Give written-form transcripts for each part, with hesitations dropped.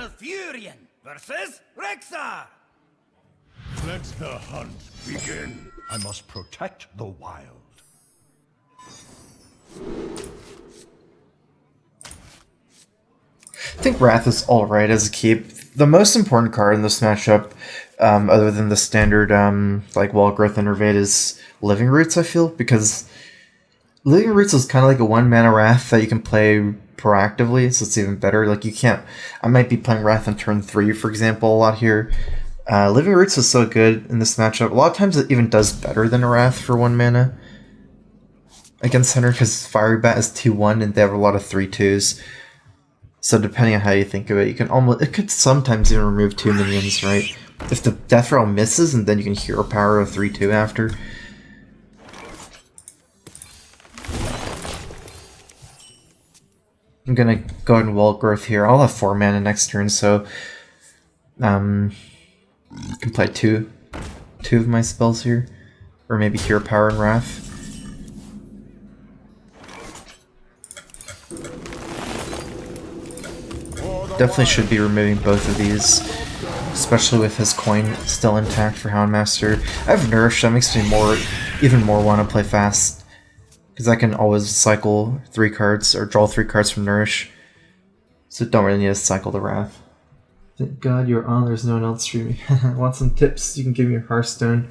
Malfurion versus Rexar! Let the hunt begin. I must protect the wild. I think Wrath is alright as a keep. The most important card in this matchup, other than the standard like Wall Growth Innervate, is Living Roots, I feel, because Living Roots is kind of like a 1-mana Wrath that you can play proactively, so it's even better. Like, you can't... I might be playing Wrath on turn 3, for example, a lot here. Living Roots is so good in this matchup. A lot of times it even does better than a Wrath for 1 mana against Hunter, because Fiery Bat is 2-1 and they have a lot of 3-2s. So depending on how you think of it, you can almost... It could sometimes even remove 2 minions, right? If the Death Rattle misses, and then you can Hero Power a 3-2 after. I'm gonna go ahead and Wall Growth here. I'll have 4 mana next turn, so... I can play two of my spells here. Or maybe Hero Power and Wrath. Definitely should be removing both of these, especially with his coin still intact for Houndmaster. I have Nourish, that makes me even more want to play fast, because I can always cycle 3 cards, or draw 3 cards from Nourish, so don't really need to cycle the Wrath. Thank God you're on, there's no one else streaming. Want some tips? You can give me a Hearthstone.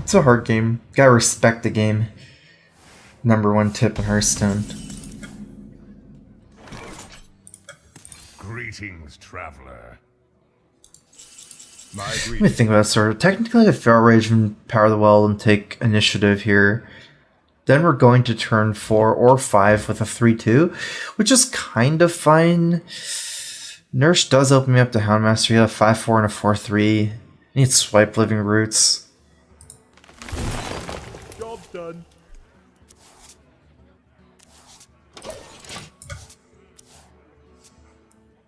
It's a hard game. Gotta respect the game. #1 tip in Hearthstone. Greetings, traveler. Let me think about it, sort of. Technically, I Feral Rage and Power the Well and take initiative here. Then we're going to turn 4 or 5 with a 3-2, which is kind of fine. Nurse does open me up to Houndmaster. You have 5-4 and a 4-3. I need Swipe Living Roots. Job done.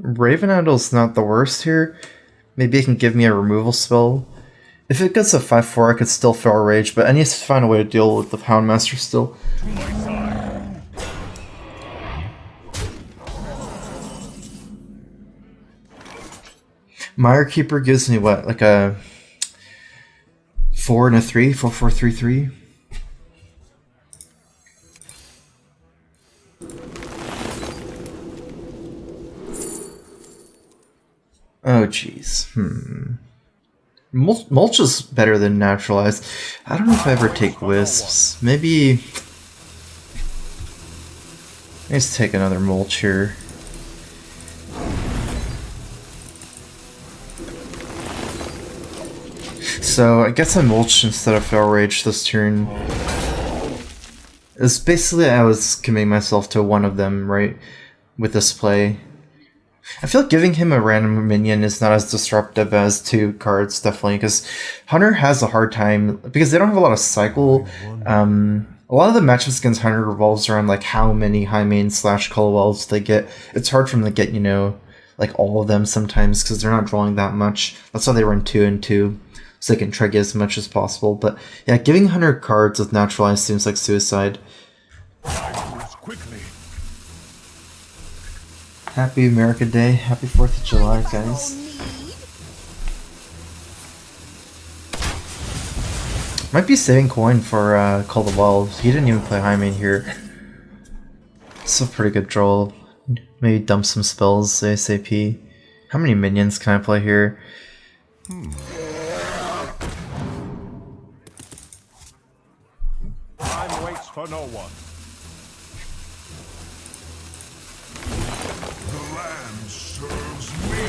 Raven Idol's not the worst here. Maybe it can give me a removal spell. If it gets a 5-4, I could still Feral Rage, but I need to find a way to deal with the Houndmaster still. To my side. Mire Keeper gives me what, like a 4 and a 3? 4-4-3-3? Oh jeez. Mulch is better than Naturalized. I don't know if I ever take Wisps. Maybe... Let's take another Mulch here. So I guess I Mulch instead of Feral Rage this turn. It's basically I was committing myself to one of them, right? With this play. I feel like giving him a random minion is not as disruptive as 2 cards, definitely, because Hunter has a hard time, because they don't have a lot of cycle. A lot of the matchups against Hunter revolves around like how many high main / Colwells they get. It's hard for them to get, you know, like all of them sometimes, because they're not drawing that much. That's why they run 2 and 2, so they can try to get as much as possible. But yeah, giving Hunter cards with Naturalized seems like suicide. Quickly. Happy America Day. Happy 4th of July, guys. Might be saving coin for Call the Wells. He didn't even play high main here. It's a pretty good draw. Maybe dump some spells ASAP. How many minions can I play here? Time waits for no one. The land serves me.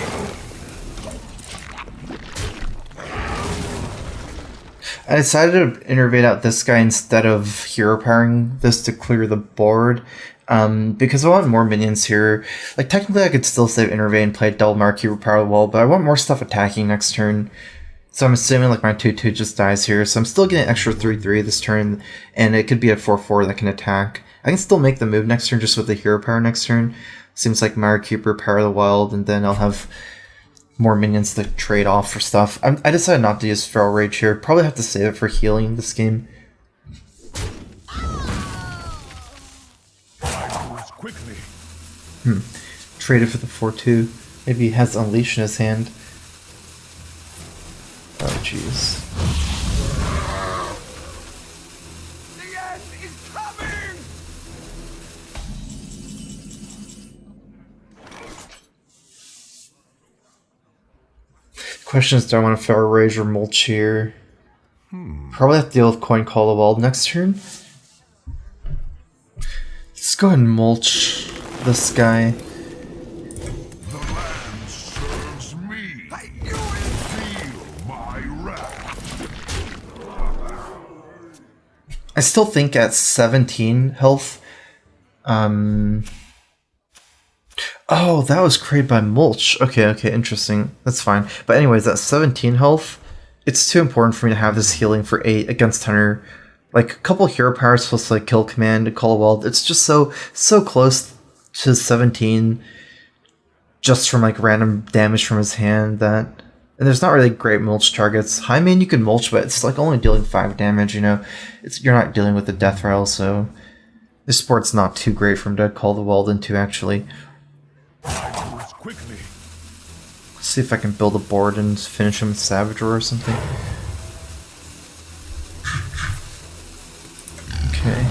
I decided to innervate out this guy instead of hero powering this to clear the board. Because I want more minions here. Like, technically I could still save innervate and play double mark hero power wall, but I want more stuff attacking next turn. So I'm assuming like my 2-2 just dies here, so I'm still getting extra 3-3 this turn, and it could be a 4-4 that can attack. I can still make the move next turn just with the hero power next turn. Seems like Mire Keeper, Power of the Wild, and then I'll have more minions to trade off for stuff. I decided not to use Feral Rage here. Probably have to save it for healing this game. Quickly. Traded for the 4/2. Maybe he has Unleash in his hand. Oh, jeez. The end is coming! Question is, do I want to Feral Rage or Mulch here? Probably have to deal with Coin Call the Wild next turn. Let's go ahead and Mulch this guy. The land serves me. I knew it! Feel my wrath. I still think at 17 health. Oh, that was created by Mulch. Okay, interesting. That's fine. But anyways, at 17 health, it's too important for me to have this healing for 8 against Hunter. Like, a couple hero powers supposed to like kill command and call a wild. It's just so close to 17 just from like random damage from his hand that... And there's not really great mulch targets. High main you can mulch, but it's like only dealing 5 damage, you know? You're not dealing with the death rattle, so... This sport's not too great for him to call the wild into, actually. Quickly. Let's see if I can build a board and finish him with Savage Roar or something. Okay.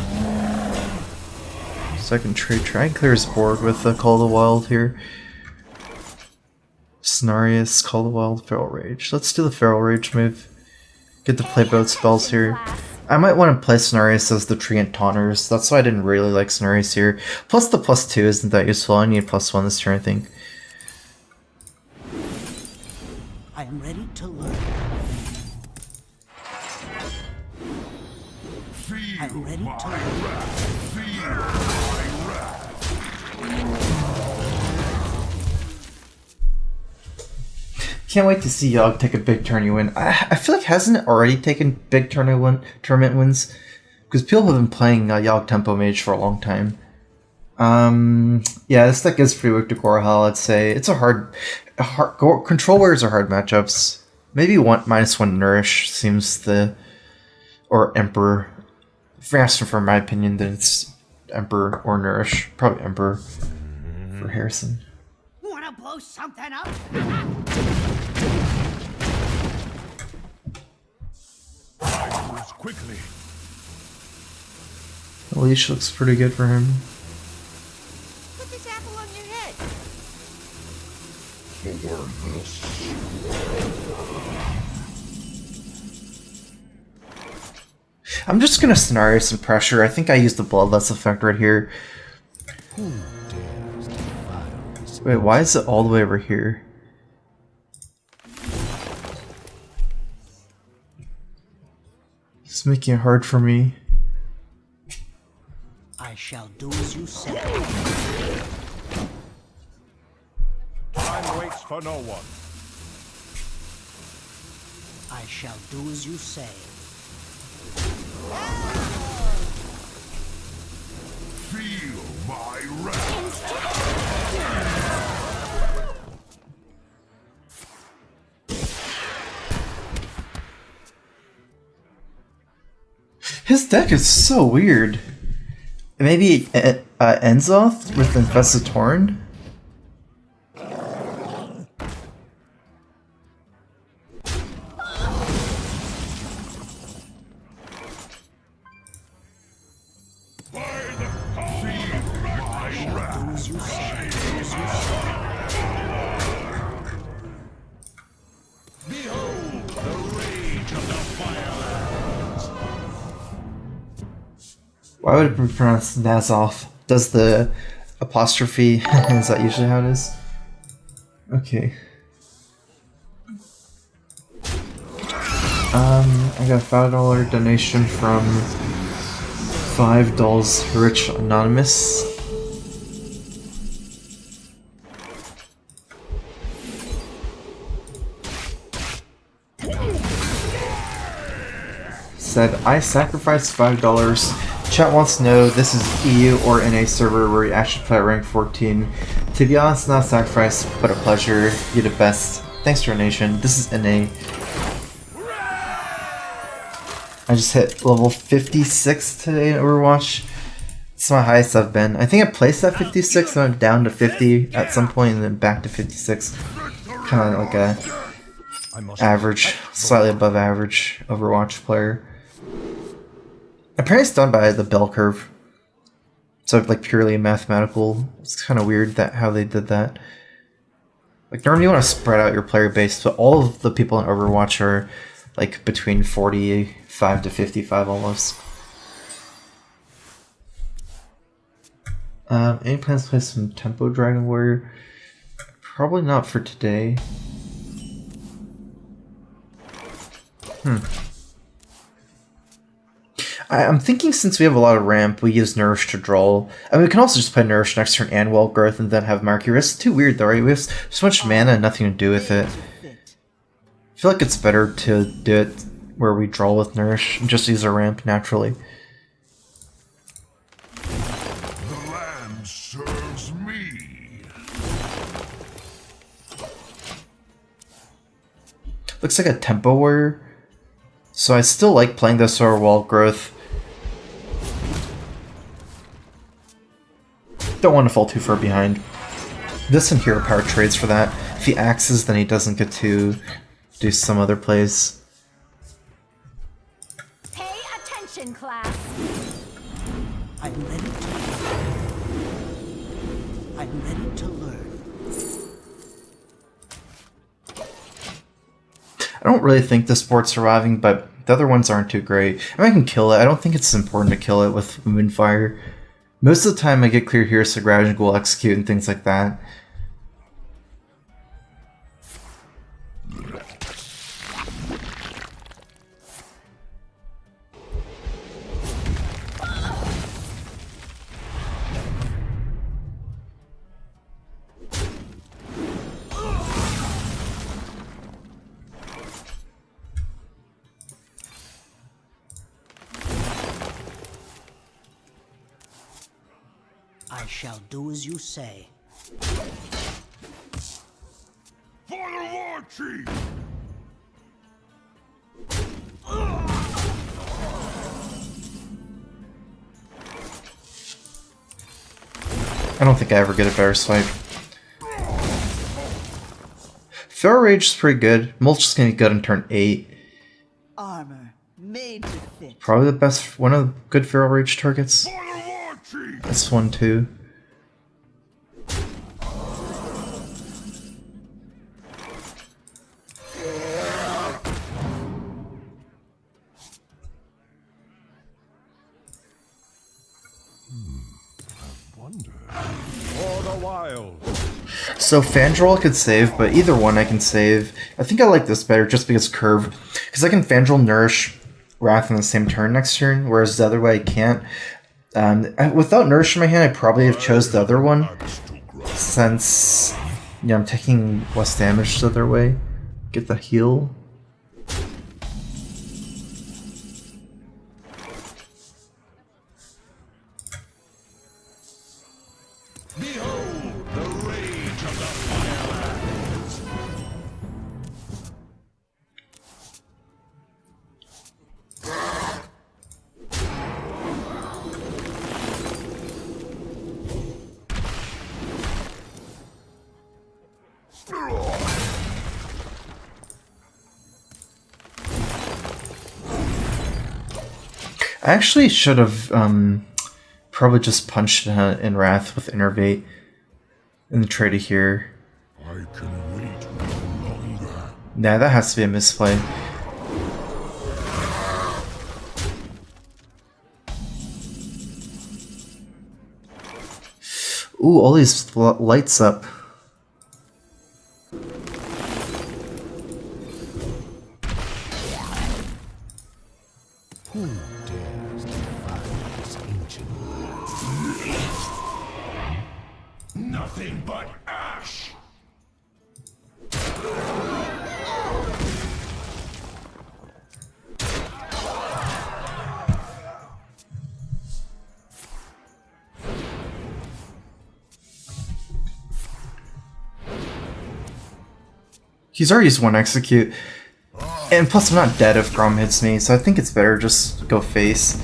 So I can try and clear his board with the Call of the Wild here. Cenarius, Call of the Wild, Feral Rage. Let's do the Feral Rage move. Get to play both spells here. I might want to play Cenarius as the Treant Taunters. That's why I didn't really like Cenarius here. Plus the +2 isn't that useful. I need +1 this turn, I think. I am ready to learn. I am ready to learn. Can't wait to see Yogg take a big tourney win. I feel like hasn't it already taken big tournament wins? Because people have been playing Yogg Tempo Mage for a long time. Yeah, this deck is pretty weak to Gorhal, I'd say. It's a hard Control Warriors are hard matchups. Maybe -1 Nourish seems the... Or Emperor. If you're asking for my opinion, then it's Emperor or Nourish. Probably Emperor for Harrison. Wanna blow something up? Quickly. The leash looks pretty good for him. Put this apple on your head. I'm just gonna scenario some pressure. I think I used the Bloodlust effect right here. Wait, why is it all the way over here? It's making it hard for me. I shall do as you say. Time waits for no one. I shall do as you say. Feel my wrath. His deck is so weird. Maybe Enzoth with Infested Torn? Why would it be pronounced Nazoth? Does the apostrophe, is that usually how it is? Okay. I got a $5 donation from $5 Rich Anonymous. Said, I sacrificed $5. Chat wants to know this is EU or NA server where you actually play at rank 14. To be honest, not a sacrifice, but a pleasure. You're the best. Thanks for your donation. This is NA. I just hit level 56 today in Overwatch. It's my highest I've been. I think I placed at 56 and went down to 50 at some point and then back to 56. Kind of like a average, slightly above average Overwatch player. Apparently it's done by the bell curve. So like purely mathematical. It's kind of weird that how they did that. Like normally you want to spread out your player base, but all of the people in Overwatch are like between 45 to 55 almost. Any plans to play some Tempo Dragon Warrior? Probably not for today. I'm thinking since we have a lot of ramp, we use Nourish to draw. I mean, we can also just play Nourish next turn and Wall Growth and then have Marky. It's too weird though, right? We have so much mana and nothing to do with it. I feel like it's better to do it where we draw with Nourish and just use our ramp naturally. The land serves me. Looks like a Tempo Warrior. So I still like playing this over Wall Growth. Don't want to fall too far behind. This and Hero Power trades for that. If he axes, then he doesn't get to do some other plays. Pay attention, class. I'm ready to learn. I'm ready to learn. I don't really think this board's surviving, but the other ones aren't too great. I mean, I can kill it. I don't think it's important to kill it with Moonfire. Most of the time I get clear here, so Gravagen will execute and things like that. I shall do as you say. For the War Chief! I don't think I ever get a better swipe. Feral Rage is pretty good. Mulch is gonna be good on turn 8. Armor made to fit. Probably the best, one of the good Feral Rage targets. For the War Chief! This one too. For the wild. So Fandral could save, but either one I can save. I think I like this better just because curve. Because I can Fandral Nourish Wrath in the same turn next turn, whereas the other way I can't. Without Nourish in my hand, I probably have chose the other one. Since I'm taking less damage the other way. Get the heal. Behold the rage of the Firelands! I actually should have probably just punched in Wrath with Innervate and traded here. I can wait no longer. Nah, that has to be a misplay. Ooh, all these lights up. Who dares defy this ancient world? Nothing but ash! He's already used one execute. And plus I'm not dead if Grom hits me, so I think it's better just go face.